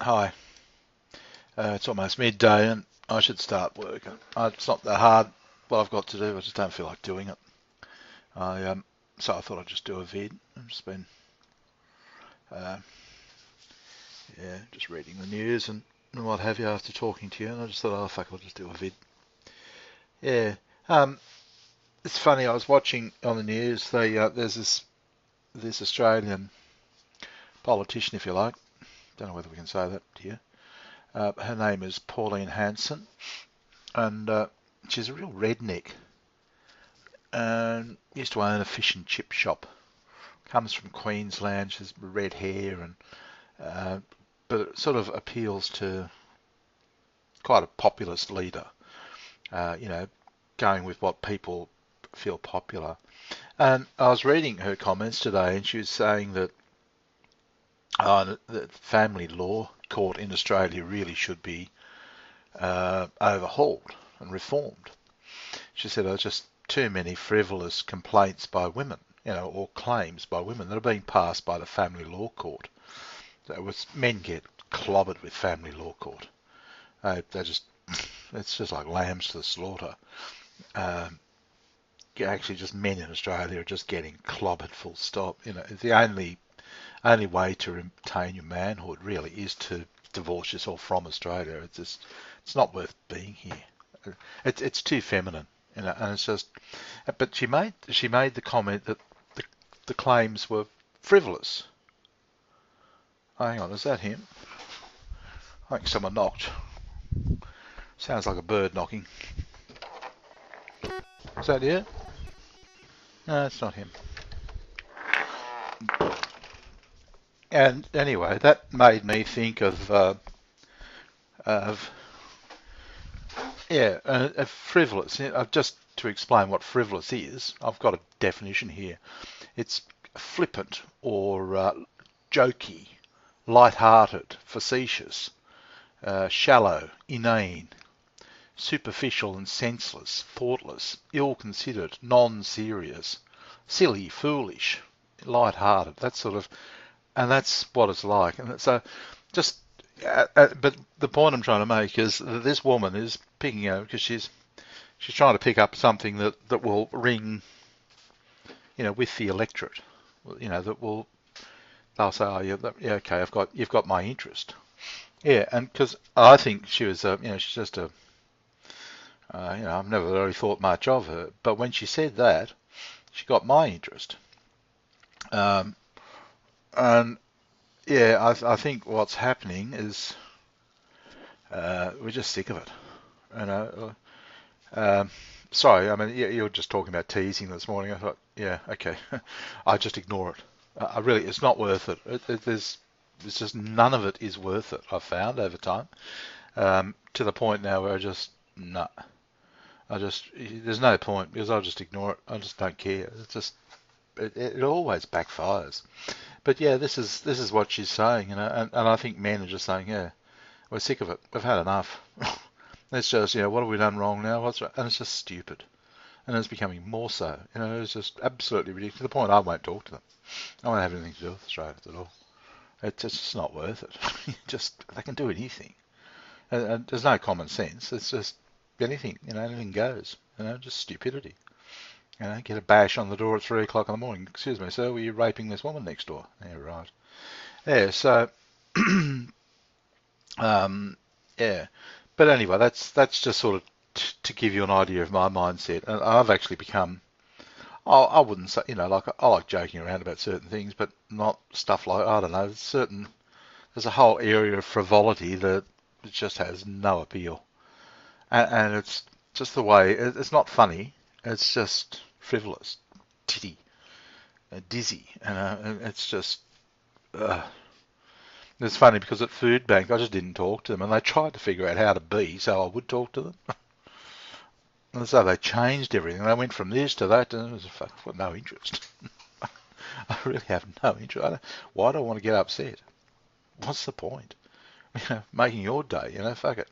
Hi. It's almost midday and I should start work. It's not that hard what I've got to do. I just don't feel like doing it. So I thought I'd just do a vid. I've just been, uh, just reading the news and what have you after talking to you. And I just thought, oh fuck, I'll just do a vid. Yeah. Um, it's funny. I was watching on the news. There's this Australian politician, if you like. Don't know whether we can say that here. Her name is Pauline Hanson, and she's a real redneck. And used to own a fish and chip shop. Comes from Queensland. She's red hair, and but it sort of appeals to quite a populist leader. You know, going with what people feel popular. And I was reading her comments today, and she was saying that the family law court in Australia really should be overhauled and reformed. She said, "There's just too many frivolous complaints by women, or claims by women that are being passed by the family law court. So men get clobbered with family law court. It's just like lambs to the slaughter. Um, Actually, just men in Australia are just getting clobbered, full stop. The only way to retain your manhood really is to divorce yourself from Australia. It's not worth being here. It's too feminine, and it's just. But she made the comment that the claims were frivolous. Oh, hang on, is that him? I think someone knocked. Sounds like a bird knocking. Is that you? No, it's not him. And anyway, that made me think of frivolous. Just to explain what frivolous is, I've got a definition here. It's flippant or jokey, light-hearted, facetious, shallow, inane, superficial and senseless, thoughtless, ill-considered, non-serious, silly, foolish, light-hearted. And that's what it's like. And so, just, but the point I'm trying to make is that this woman is picking out because she's trying to pick up something that will ring, with the electorate. That will they'll say, oh yeah, okay, you've got my interest. Yeah, and because I think she was, she's just a, I've never really thought much of her, but when she said that, she got my interest. Um, and yeah, I think what's happening is we're just sick of it. You know, sorry, I mean you were just talking about teasing this morning. I thought, yeah, okay, I just ignore it. I really, it's not worth it. There's just none of it is worth it. I've found over time, to the point now where no, there's no point because I'll just ignore it. I just don't care. It always backfires. But yeah, this is what she's saying, and I think men are just saying, yeah, we're sick of it. We've had enough. It's just, what have we done wrong now? What's right? And it's just stupid. And it's becoming more so. It's just absolutely ridiculous. To the point I won't talk to them. I won't have anything to do with Australia at all. It's just not worth it. They can do anything. And there's no common sense. It's just anything, anything goes. Just stupidity. Get a bash on the door at 3 o'clock in the morning. Excuse me, sir, were you raping this woman next door? Yeah, right. Yeah, so, yeah. But anyway, that's just sort of to give you an idea of my mindset. And I've actually become, I wouldn't say, like I like joking around about certain things, but not stuff like, I don't know, there's a whole area of frivolity that just has no appeal. And it's just the way, it's not funny, it's just frivolous, titty, dizzy, and it's just, it's funny because at Food Bank I just didn't talk to them, and they tried to figure out how to be so I would talk to them. And so they changed everything. They went from this to that, and it was I've no interest. I really have no interest. Why do I want to get upset? What's the point? Making your day, fuck it.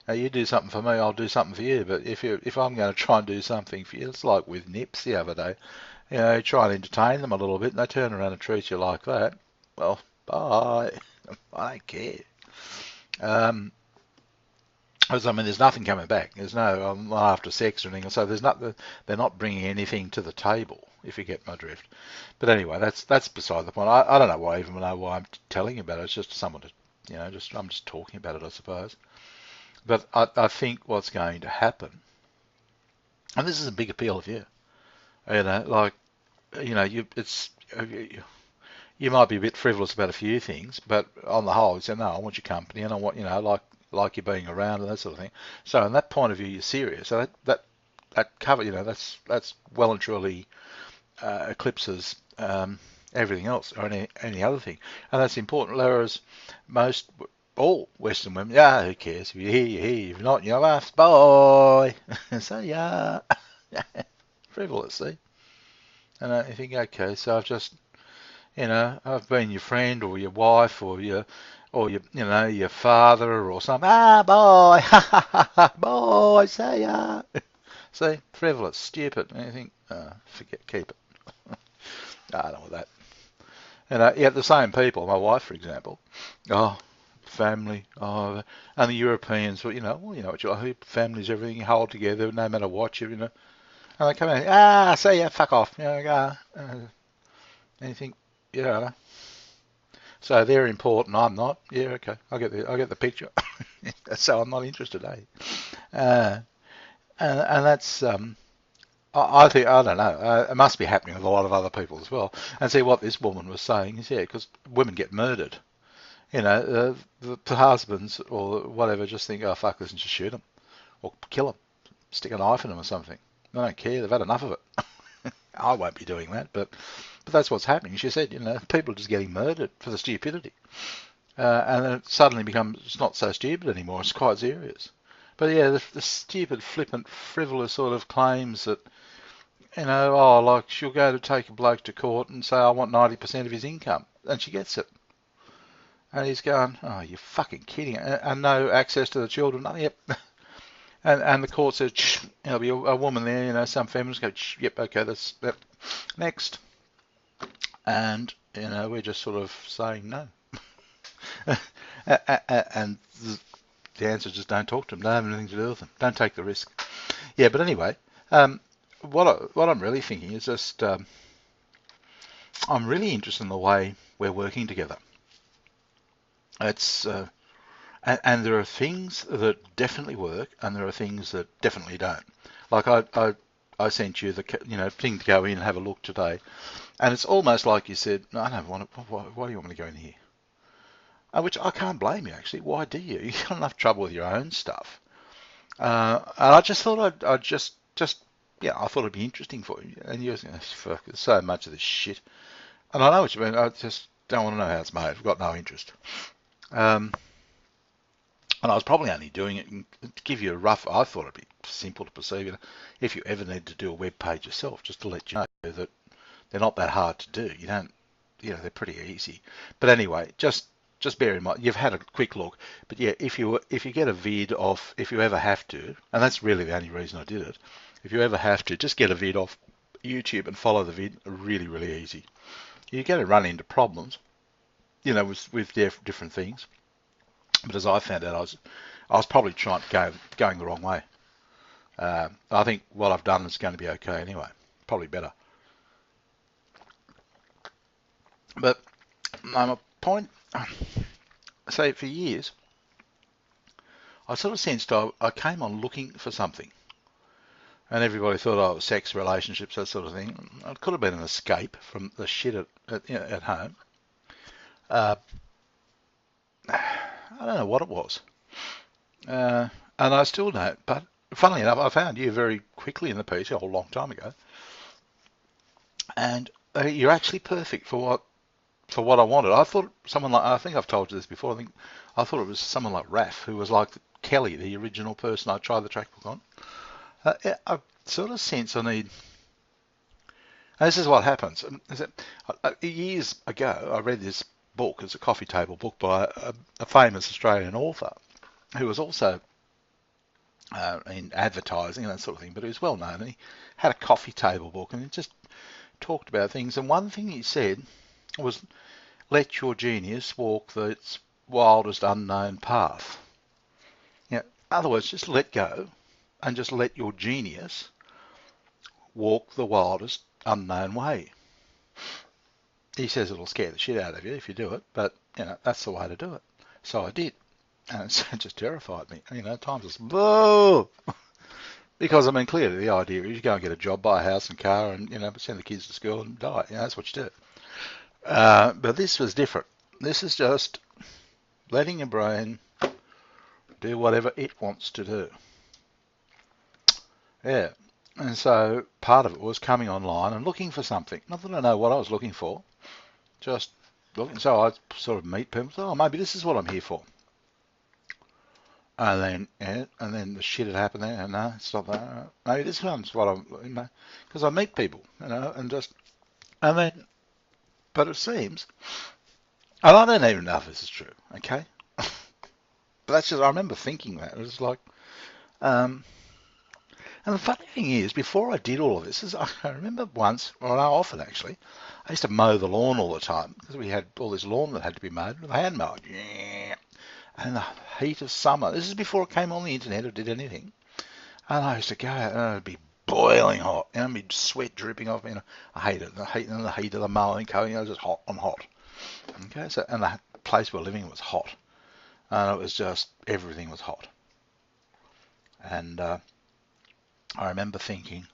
You do something for me, I'll do something for you. But if I'm going to try and do something for you, it's like with Nips the other day. You try and entertain them a little bit, and they turn around and treat you like that. Well, bye. I don't care. Um, Because I mean, there's nothing coming back. There's no not after sex or anything. So there's not. They're not bringing anything to the table. If you get my drift. But anyway, that's beside the point. I don't know why even know why I'm telling you about it. It's just someone to, just I'm just talking about it, I suppose. But I think what's going to happen, and this is a big appeal for you. Like it's you might be a bit frivolous about a few things, but on the whole, you say, no, I want your company and I want, like you being around and that sort of thing. So in that point of view, you're serious. So that cover, that's well and truly eclipses everything else or any other thing. And that's important. Whereas all Western women, yeah, who cares? If you're here, you're here. If you're not, you're off. Bye. So, yeah. Frivolous, see? And you think, okay, so I've been your friend or your wife or your father or something. Ah, boy, ha ha ha ha, boy, say ya. See, frivolous, stupid. And you think, forget, keep it. I don't know that. And yet the same people, my wife, for example, oh, family, and the Europeans, family's everything, you hold together, no matter what, and they come out, say yeah, fuck off, and you think, yeah, so they're important, I'm not, yeah, okay, I get the picture, so I'm not interested, eh? And that's, I think, I don't know, it must be happening with a lot of other people as well. And see what this woman was saying is, yeah, because women get murdered. The husbands or whatever just think, oh, fuck this and just shoot them or kill them, stick a knife in them or something. They don't care, they've had enough of it. I won't be doing that, but that's what's happening. She said, people are just getting murdered for the stupidity. And then it suddenly becomes, it's not so stupid anymore, it's quite serious. But yeah, the stupid, flippant, frivolous sort of claims that, like she'll go to take a bloke to court and say, I want 90% of his income. And she gets it. And he's going, oh, you're fucking kidding. And no access to the children. Oh, yep. And the court says, there'll be a woman there, some feminists go, yep, okay, that's that. Next. And, we're just sort of saying no. And the answer is just don't talk to them. Don't have anything to do with them. Don't take the risk. Yeah, but anyway, what I'm really thinking is just I'm really interested in the way we're working together. It's and there are things that definitely work, and there are things that definitely don't. Like I sent you the thing to go in and have a look today, and it's almost like you said, no, I don't want to. Why do you want me to go in here? Which I can't blame you actually. Why do you? You've got enough trouble with your own stuff. And I just thought I'd just I thought it'd be interesting for you. And you're fuck, there's so much of this shit. And I know what you mean. I just don't want to know how it's made. I've got no interest. And I was probably only doing it to give you a rough. I thought it'd be simple to perceive. If you ever need to do a web page yourself, just to let you know that they're not that hard to do. You don't, they're pretty easy. But anyway, just bear in mind you've had a quick look. But yeah, if you get a vid off, if you ever have to, and that's really the only reason I did it. If you ever have to, just get a vid off YouTube and follow the vid. Really, really easy. You're going to run into problems, with different things. But as I found out, I was probably going the wrong way. I think what I've done is going to be okay anyway. Probably better. But my point, say for years, I sort of sensed I came on looking for something. And everybody thought, oh, sex, relationships, that sort of thing. It could have been an escape from the shit at home. I don't know what it was. And I still don't. But funnily enough, I found you very quickly in the piece a whole long time ago. And you're actually perfect for what I wanted. I thought someone like, I think I've told you this before, I thought it was someone like Raph, who was like Kelly, the original person I tried the track book on. I sort of sense I need, and this is what happens. Years ago, I read this book. It's a coffee table book by a famous Australian author who was also in advertising and that sort of thing, but he was well known, and he had a coffee table book, and he just talked about things. And one thing he said was, let your genius walk the wildest unknown path. You know, in other words, just let go and just let your genius walk the wildest unknown way. He says it'll scare the shit out of you if you do it, but that's the way to do it. So I did, and it just terrified me. At times it's whoa, because clearly the idea is you go and get a job, buy a house and car, and send the kids to school and die. That's what you do. But this was different. This is just letting your brain do whatever it wants to do. Yeah. And so part of it was coming online and looking for something. Not that I know what I was looking for, just looking. So I sort of meet people. Oh, maybe this is what I'm here for. And then the shit had happened there. And no, it's not that. Maybe this one's what I'm. Because I meet people, and then. But it seems, and I don't even know if this is true. Okay. But that's just, I remember thinking that. It was like, and the funny thing is, before I did all of this, I remember once, well, no, often actually, I used to mow the lawn all the time because we had all this lawn that had to be mowed with a hand mower. And in the heat of summer, this is before it came on the internet or did anything, and I used to go out and it'd be boiling hot, and I'd be sweat dripping off me. I hate it. The heat of the mowing, just hot. I'm hot. Okay, so and the place we were living was hot. And it was just, everything was hot. And I remember thinking,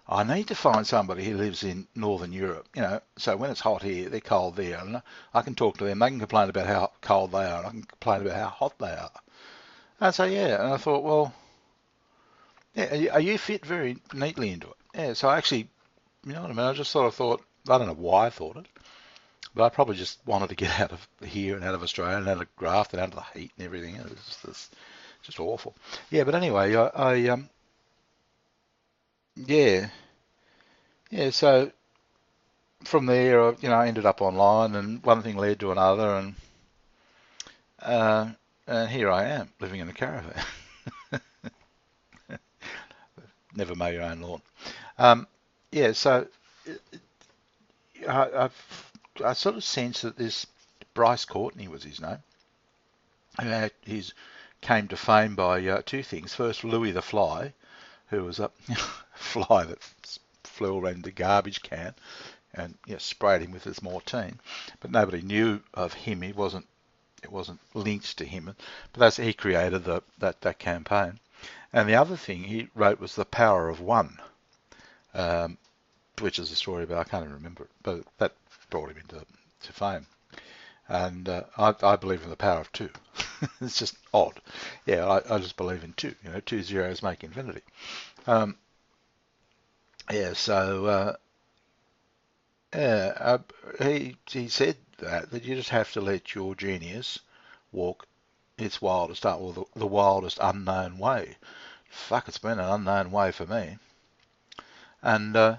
I need to find somebody who lives in Northern Europe, so when it's hot here, they're cold there. And I can talk to them. They can complain about how cold they are, and I can complain about how hot they are. And so, yeah, and I thought, well, yeah, you fit very neatly into it. Yeah, so I actually, what I mean? I just sort of thought, I don't know why I thought it, but I probably just wanted to get out of here and out of Australia and out of graft and out of the heat and everything. It was just awful. Yeah, but anyway, yeah. So from there, I ended up online, and one thing led to another, and here I am living in a caravan. Never mow your own lawn. Yeah, so I sort of sense that this Bryce Courtenay was his name. He came to fame by two things. First, Louis the Fly, who was a fly that flew around the garbage can and sprayed him with his Mortein. But nobody knew of him. It wasn't linked to him. But he created that campaign. And the other thing he wrote was The Power of One, which is a story about, I can't even remember it, but that brought him into fame. And I believe in the power of two. It's just odd. Yeah, I just believe in two. 2 zeros make infinity. Yeah, so he said that you just have to let your genius walk its wildest, or the wildest unknown way. Fuck, it's been an unknown way for me. And I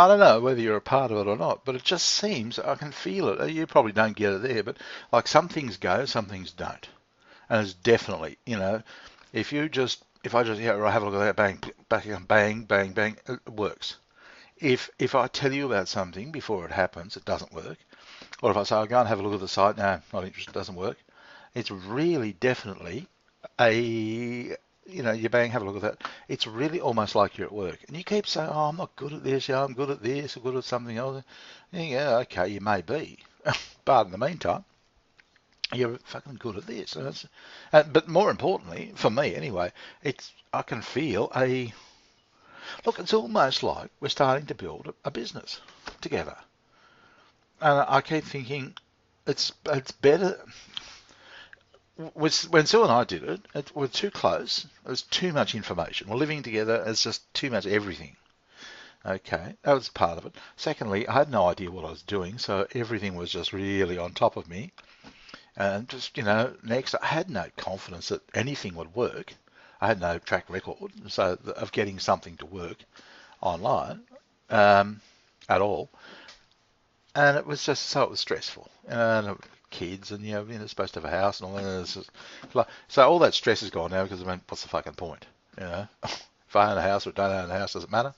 don't know whether you're a part of it or not, but it just seems, I can feel it. You probably don't get it there, but like some things go, some things don't. And it's definitely, if I just have a look at that, bang, bang, bang, bang, it works. If I tell you about something before it happens, it doesn't work. Or if I say, I'll go and have a look at the site, no, not interested, it doesn't work. It's really definitely you bang, have a look at that. It's really almost like you're at work. And you keep saying, oh, I'm not good at this, I'm good at this, I'm good at something else. Yeah, okay, you may be. But in the meantime, you're fucking good at this. But more importantly, for me anyway, I can feel look, it's almost like we're starting to build a business together. And I keep thinking, it's better. When Sue and I did it, we're too close. It was too much information. We're living together. It's just too much everything. Okay, that was part of it. Secondly, I had no idea what I was doing, so everything was just really on top of me. And just, next, I had no confidence that anything would work. I had no track record of getting something to work online at all. And it was just, so it was stressful. And kids, and you're supposed to have a house and all that. So all that stress is gone now because what's the fucking point? If I own a house or don't own a house, does it matter?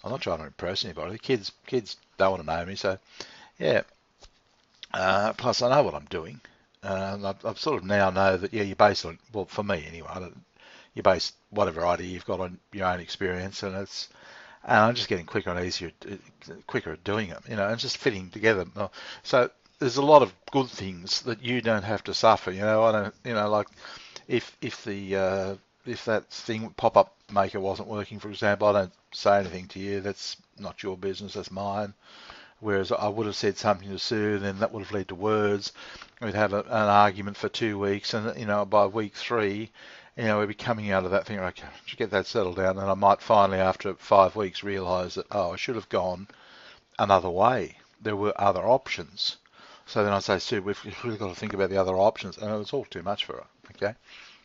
I'm not trying to impress anybody. Kids don't want to know me, so yeah. Plus, I know what I'm doing, I've sort of now know that, yeah, you base it on, well, for me anyway, you base whatever idea you've got on your own experience, and I'm just getting quicker and easier, quicker at doing it, and just fitting together. So there's a lot of good things that you don't have to suffer, I don't, like if that thing pop-up maker wasn't working, for example, I don't say anything to you. That's not your business, that's mine. Whereas I would have said something to Sue, and then that would have led to words. We'd have an argument for 2 weeks, and by week 3, we'd be coming out of that thing. Okay, to get that settled down, and I might finally, after 5 weeks, realise that I should have gone another way. There were other options. So then I say, Sue, we've really got to think about the other options, and it was all too much for her. Okay,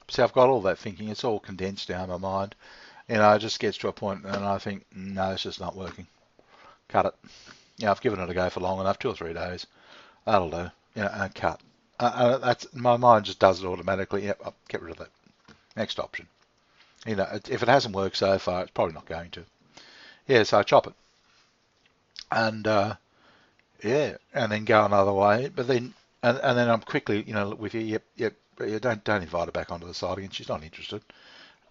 see, I've got all that thinking. It's all condensed down my mind. It just gets to a point, and I think, no, it's just not working. Cut it. I've given it a go for long enough, 2 or 3 days. That'll do. And cut. That's my mind just does it automatically. Yep, I'll get rid of that. Next option. If it hasn't worked so far, it's probably not going to. Yeah, so I chop it, and and then go another way. But then, and then I'm quickly, with you. Yep. Don't invite her back onto the side again. She's not interested,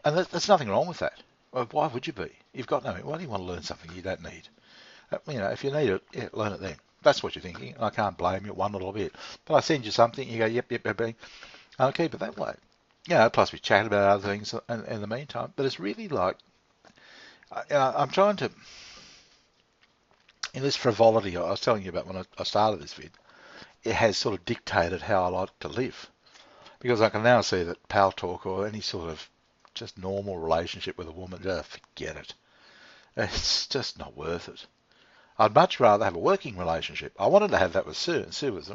and there's nothing wrong with that. Well, why would you be? You've got no. Why do you want to learn something you don't need? If you need it, learn it then. That's what you're thinking. I can't blame you one little bit. But I send you something, you go, yep, and I'll keep it that way. Plus we chat about other things in the meantime. But it's really like, I'm trying to, in this frivolity I was telling you about when I started this vid, it has sort of dictated how I like to live. Because I can now see that pal talk or any sort of just normal relationship with a woman, just forget it. It's just not worth it. I'd much rather have a working relationship. I wanted to have that with Sue, and Sue was,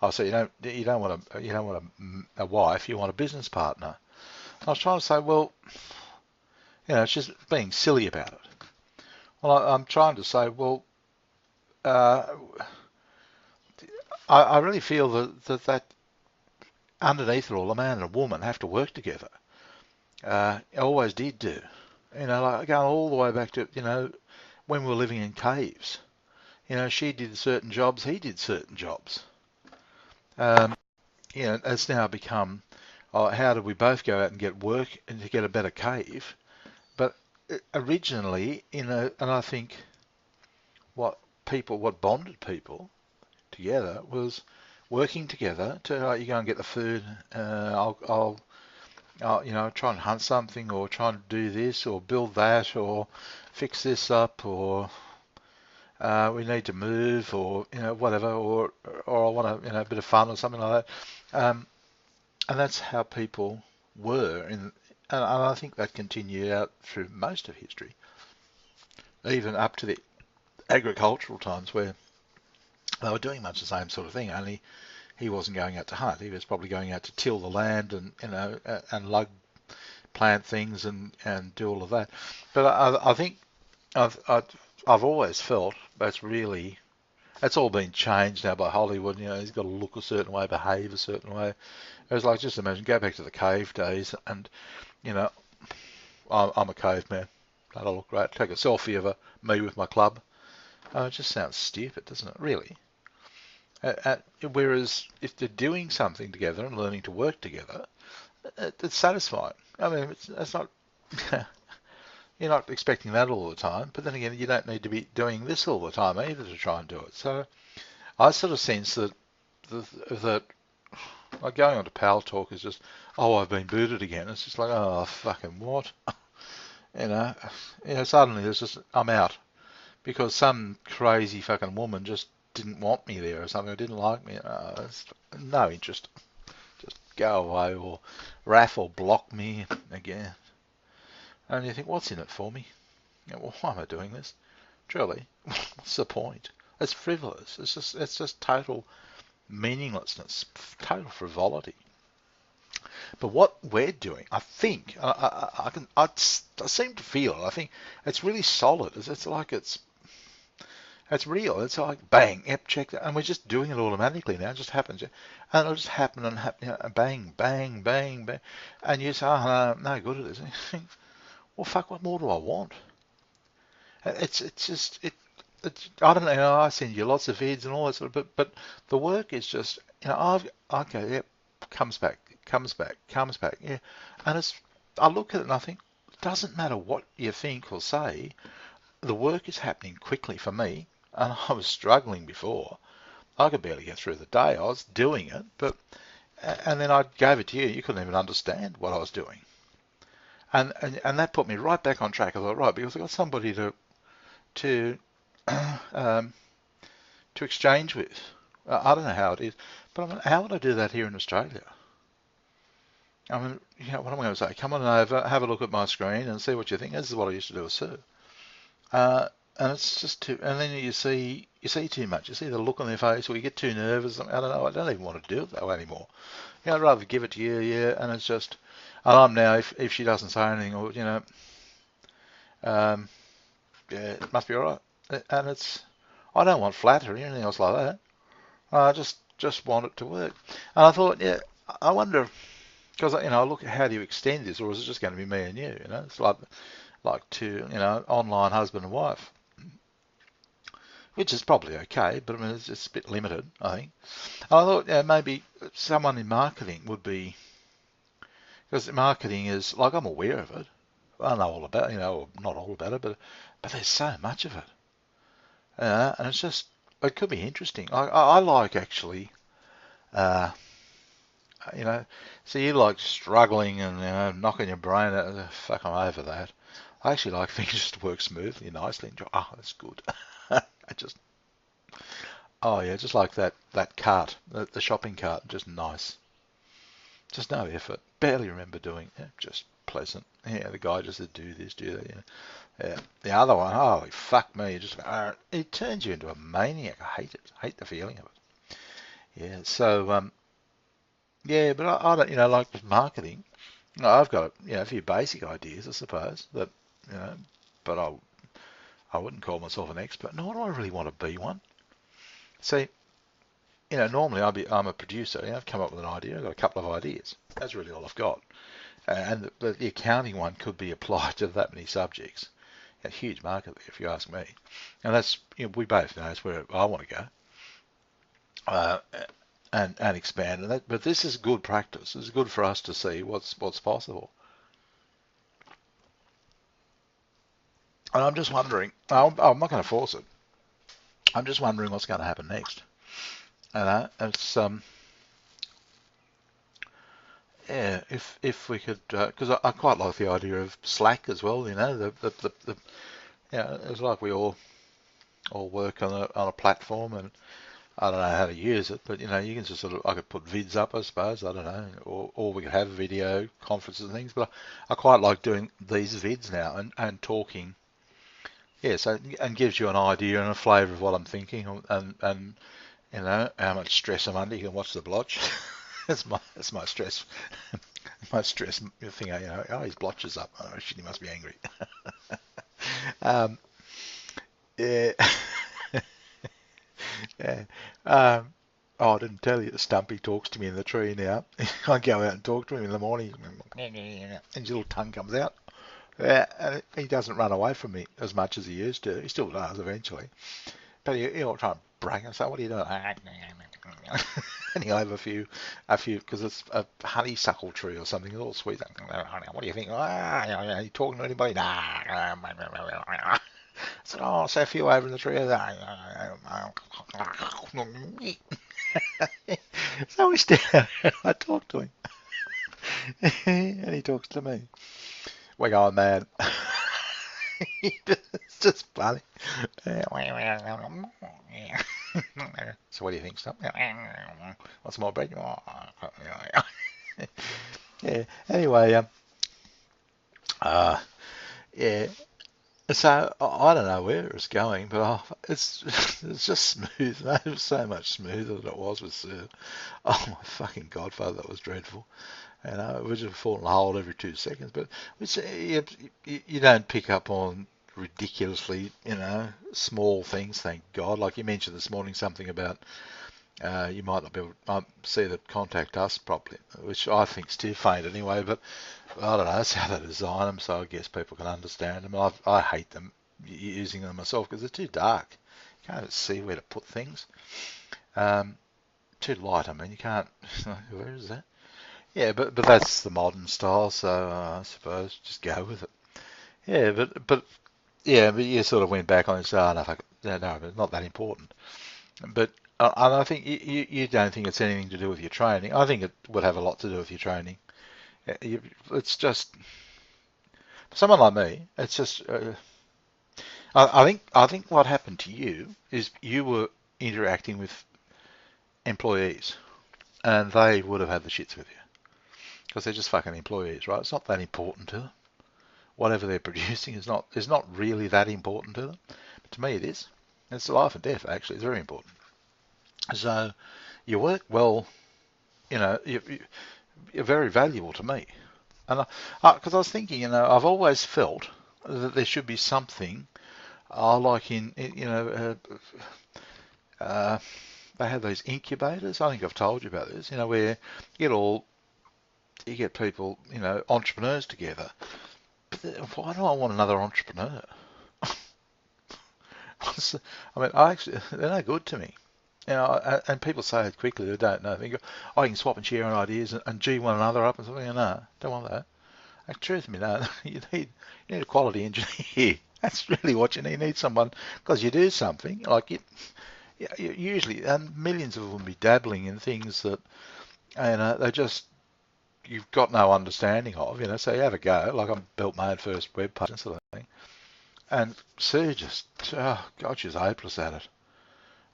I said, you don't want a wife, you want a business partner. I was trying to say, well, it's just being silly about it. Well, I'm trying to say, well, I really feel that underneath it all, a man and a woman have to work together. Always did do. Like going all the way back to, when we were living in caves. She did certain jobs, he did certain jobs. It's now become, how do we both go out and get work and to get a better cave? But originally, and I think what bonded people together was working together to, you go and get the food, I'll try and hunt something, or try and do this, or build that, or fix this up, or we need to move, or whatever, or I want a bit of fun or something like that. And that's how people were, and I think that continued out through most of history, even up to the agricultural times where they were doing much the same sort of thing. Only he wasn't going out to hunt; he was probably going out to till the land and and plant things and do all of that. But I think I've always felt it's all been changed now by Hollywood. He's got to look a certain way, behave a certain way. It was like, just imagine, go back to the cave days, and I'm a caveman. That'll look great. Take a selfie of me with my club. It just sounds stupid, doesn't it? Really. Whereas if they're doing something together and learning to work together, it's satisfying. I mean, it's not. You're not expecting that all the time, but then again, you don't need to be doing this all the time either to try and do it. So I sort of sense that like going on to Pal Talk is just, I've been booted again. It's just like, oh, fucking what? Suddenly there's just, I'm out because some crazy fucking woman just didn't want me there or something, or didn't like me. No interest. Just go away, or RAF or block me again. And you think, what's in it for me? Well, why am I doing this? Truly, what's the point? It's frivolous. It's just total meaninglessness, total frivolity. But what we're doing, I think, I seem to feel it. I think it's really solid. It's like it's real. It's like bang, yep, check that, and we're just doing it automatically now. It just happens, and it'll just happen and happen, bang, bang, bang, bang, and you say, oh, no good at this. Well, fuck, what more do I want? It's I don't know. I send you lots of vids and all that sort of, but the work is just, Okay, yep, comes back, yeah. And I look at it and I think, it doesn't matter what you think or say, the work is happening quickly for me, and I was struggling before. I could barely get through the day. I was doing it, and then I gave it to you. You couldn't even understand what I was doing, and that put me right back on track. I thought, right, because I got somebody to um, to exchange with. I don't know how it is, but I mean, how would I do that here in Australia? I mean, what am I going to say? Come on over, have a look at my screen, and see what you think. This is what I used to do with Sue. Uh, and it's just too, and then you see too much. You see the look on their face, or you get too nervous. I don't know. I don't even want to do it that way anymore. I'd rather give it to you, yeah. And it's just, and I'm now, if she doesn't say anything, or um, yeah, it must be all right. And I don't want flattery or anything else like that. I just want it to work. And I thought, yeah, I wonder, because I look at how do you extend this, or is it just going to be me and you? It's like two, online husband and wife, which is probably okay, but I mean it's just a bit limited, I think. And I thought, yeah, maybe someone in marketing would be, because marketing is like, I'm aware of it. I know all about, or not all about it, but there's so much of it, and it's just, it could be interesting. I like actually, uh, you know, so you like struggling and knocking your brain out. Fuck, I'm over that. I actually like things just to work smoothly, nicely. And oh, that's good. I just, oh yeah, just like that cart, the shopping cart, just nice. Just no effort. Barely remember doing it. Just pleasant. Yeah, the guy just said, do this, do that. Yeah. The other one, holy fuck me, just it turns you into a maniac. I hate it. I hate the feeling of it. Yeah. So yeah, but I don't, like with marketing, I've got a few basic ideas, I suppose, that you know, but I wouldn't call myself an expert. Nor do I really want to be one. See, normally I'm a producer. I've come up with an idea. I've got a couple of ideas. That's really all I've got. And the accounting one could be applied to that many subjects. A huge market there, if you ask me. And that's, we both know that's where I want to go, uh, and expand. But this is good practice. It's good for us to see what's possible. And I'm just wondering. I'm not going to force it. I'm just wondering what's going to happen next. And it's yeah, if we could, because I quite like the idea of Slack as well. It's like we all work on a platform, and I don't know how to use it, but you can just I could put vids up, I suppose. I don't know, or we could have video conferences and things. But I quite like doing these vids now and talking. Yeah, so and gives you an idea and a flavour of what I'm thinking, and how much stress I'm under. You can watch the blotch. That's my stress. My stress thing. Oh, his blotch is up. Oh shit, he must be angry. um, yeah. Yeah. Oh, I didn't tell you, Stumpy talks to me in the tree now. I go out and talk to him in the morning, and his little tongue comes out. Yeah, and he doesn't run away from me as much as he used to. He still does eventually, but he'll try and brag and say, "What are you doing?" And he'll have a few, because it's a honeysuckle tree or something. It's all sweet. What do you think? Are you talking to anybody? Nah. I said, "Oh, I'll say a few over in the tree." So we stand there, I talk to him, and he talks to me. We're going mad. It's just funny. So what do you think, Stump? What's more bread? Yeah. Anyway, yeah. So I don't know where it's going, but it's just smooth. It was so much smoother than it was with Sir. Oh my fucking godfather, that was dreadful. It would just fall in a hole every 2 seconds. But you don't pick up on ridiculously, small things. Thank God. Like you mentioned this morning, something about you might not be able to see the contact us properly, which I think's too faint anyway. But I don't know. That's how they design them, so I guess people can understand them. I hate them using them myself because they're too dark. You can't see where to put things. Um, too light. I mean, you can't. Where is that? Yeah, but that's the modern style, so I suppose just go with it. Yeah, but you sort of went back on and said, oh, no, fuck it. No, it's not that important. But and I think you don't think it's anything to do with your training. I think it would have a lot to do with your training. It's just for someone like me. It's just I think what happened to you is you were interacting with employees, and they would have had the shits with you because they're just fucking employees, right? It's not that important to them. Whatever they're producing is not really that important to them. But to me, it is. It's life and death. Actually, it's very important. So you work well. You're very valuable to me. And because I was thinking, I've always felt that there should be something. Like they have these incubators. I think I've told you about this. Where you get people, entrepreneurs together. But why do I want another entrepreneur? I mean, they're no good to me. And people say it quickly. They don't know. They go, oh, you can swap and share ideas and G one another up and something. No, don't want that. The truth, no. You need a quality engineer. That's really what you need. You need someone because you do something like you usually, and millions of them will be dabbling in things that they just you've got no understanding of. So you have a go. Like I built my own first web page and sort of thing. And Sue just, oh God, she's hopeless at it.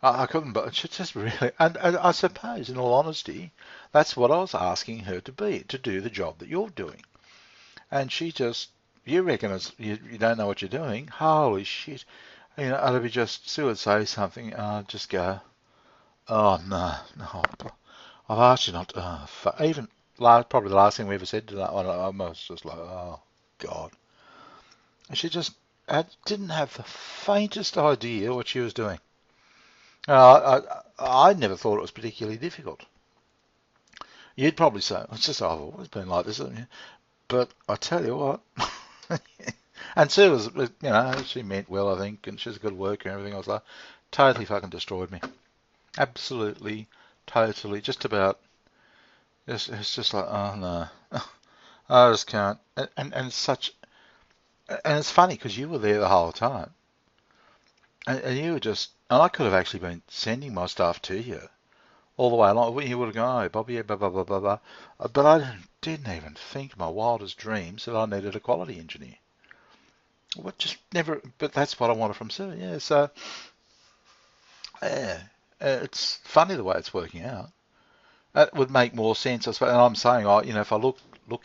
I couldn't, but she just really, and I suppose, in all honesty, that's what I was asking her to do the job that you're doing. And she just, you reckon you don't know what you're doing? Holy shit. It'll be just, Sue would say something, and I'd just go, oh no, I've asked you not to, even, probably the last thing we ever said to that one, I was just like, oh God. And she just didn't have the faintest idea what she was doing. I never thought it was particularly difficult. You'd probably say, it's just, I've always been like this, haven't you? But I tell you what, and Sue was, she meant well, I think, and she's a good worker and everything else. Like, totally fucking destroyed me. Absolutely, totally, just about. It's just like, oh no, I just can't. And it's funny because you were there the whole time, and you were just, and I could have actually been sending my stuff to you all the way along. You would have gone, oh, Bobby, blah, blah, blah, blah, blah. But I didn't even think in my wildest dreams that I needed a quality engineer. What just never, but that's what I wanted from Sue. Yeah, so, yeah, it's funny the way it's working out. That would make more sense, I suppose. And I'm saying, if I look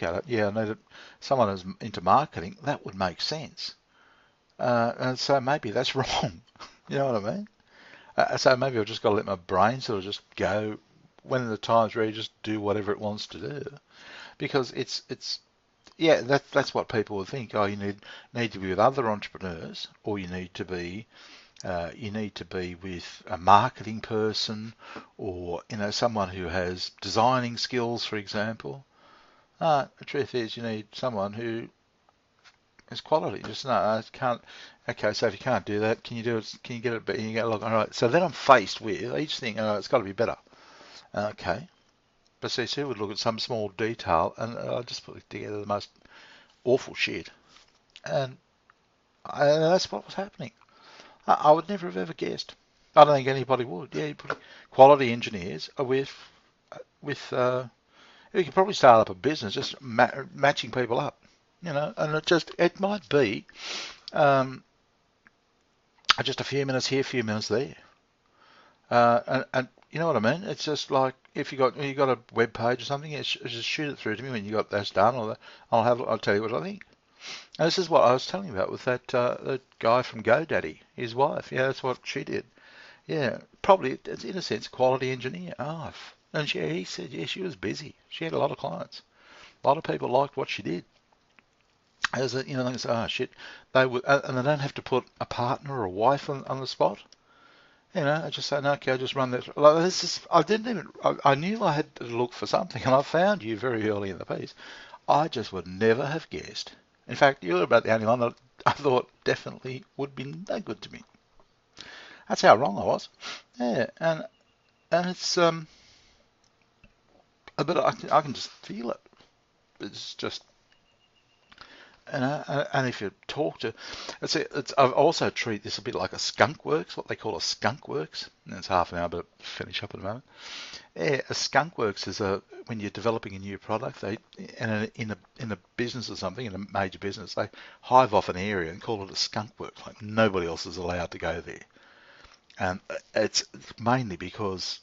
at it, yeah, I need someone who's into marketing, that would make sense. And so maybe that's wrong. You know what I mean? So maybe I've just got to let my brain sort of just go when the time's ready, just do whatever it wants to do. Because yeah, that's what people would think. Oh, you need to be with other entrepreneurs, or you need to be with a marketing person, or someone who has designing skills, for example. The truth is, you need someone who is quality. Just no, I can't. Okay, so if you can't do that, can you do it? Can you get it better? You go, look, all right. So then I'm faced with each thing. It's got to be better. Okay, but see, Sue would look at some small detail, and I just put together the most awful shit, and that's what was happening. I would never have ever guessed. I don't think anybody would. Yeah, you put quality engineers with you could probably start up a business just matching people up, and it might be just a few minutes here, a few minutes there, and you know what I mean. It's just like if you got a web page or something, just shoot it through to me when you got that done, or I'll tell you what I think. And this is what I was telling you about with that guy from GoDaddy, his wife. Yeah, that's what she did. Yeah, probably it's in a sense quality engineer. Oh, and he said, yeah, she was busy. She had a lot of clients. A lot of people liked what she did. As they say, oh shit, they would, and they don't have to put a partner or a wife on the spot. I just say, no, okay, I'll just run that. Like, I knew I had to look for something, and I found you very early in the piece. I just would never have guessed. In fact, you were about the only one that I thought definitely would be no good to me. That's how wrong I was. Yeah, and it's but I can just feel it. It's just, and if you talk to, I also treat this a bit like a skunk works, what they call a skunk works. And it's half an hour, but I'll finish up in a moment. Yeah, a skunk works is when you're developing a new product, in a business or something, in a major business, they hive off an area and call it a skunk works. Like nobody else is allowed to go there, and it's mainly because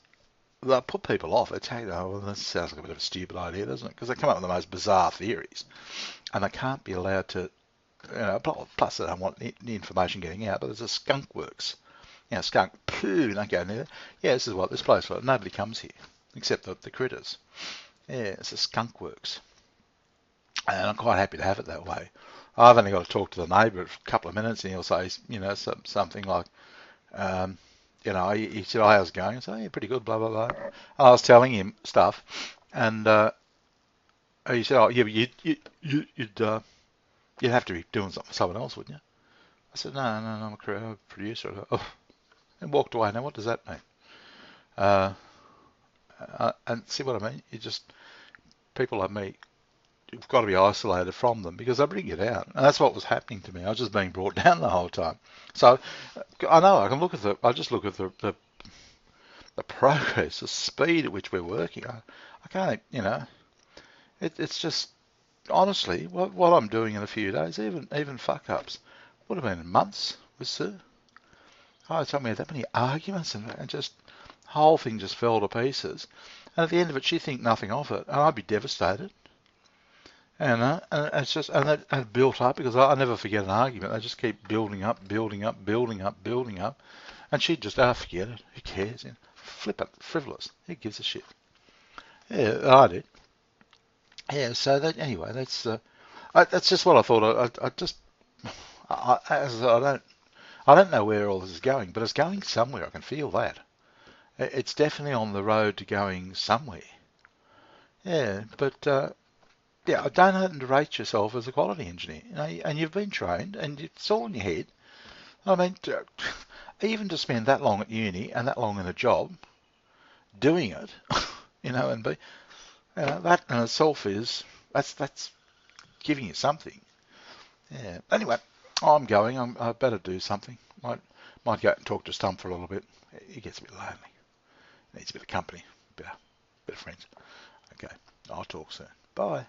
they'll put people off. They say, oh, well, this sounds like a bit of a stupid idea, doesn't it? Because they come up with the most bizarre theories, and they can't be allowed to, plus they don't want the information getting out, but there's a skunk works. Skunk, poo, don't go near there. Yeah, this is what this place for. Nobody comes here, except the critters. Yeah, it's a skunk works. And I'm quite happy to have it that way. I've only got to talk to the neighbour for a couple of minutes, and he'll say, something like, he said, oh, how's it going? I said, oh, yeah, pretty good, blah, blah, blah. And I was telling him stuff, and he said, oh, yeah, but you'd have to be doing something for someone else, wouldn't you? I said, no, I'm a producer. Oh, and walked away. Now, what does that mean? And see what I mean? People like me, you've got to be isolated from them because they bring it out. And that's what was happening to me. I was just being brought down the whole time. So I know I can I just look at the progress, the speed at which we're working. I can't, it's just, honestly, what I'm doing in a few days, even fuck ups, would have been months with Sue. I told me that many arguments and just the whole thing just fell to pieces. And at the end of it, she'd think nothing of it, and I'd be devastated. And it's just, and it built up because I never forget an argument. They just keep building up, building up, building up, building up, and she'd just, forget it. Who cares? Flip it, frivolous. Who gives a shit? Yeah, I did. Yeah. So anyway, that's just what I thought. I don't know where all this is going, but it's going somewhere. I can feel that. It's definitely on the road to going somewhere. Yeah, but yeah, don't underrate yourself as a quality engineer. And you've been trained, and it's all in your head. I mean, even to spend that long at uni and that long in a job doing it, and be, that in itself that's giving you something. Yeah. Anyway, I'm going. I better do something. Might go out and talk to Stump for a little bit. He gets a bit lonely. Needs a bit of company, bit of friends. Okay, I'll talk soon. Bye.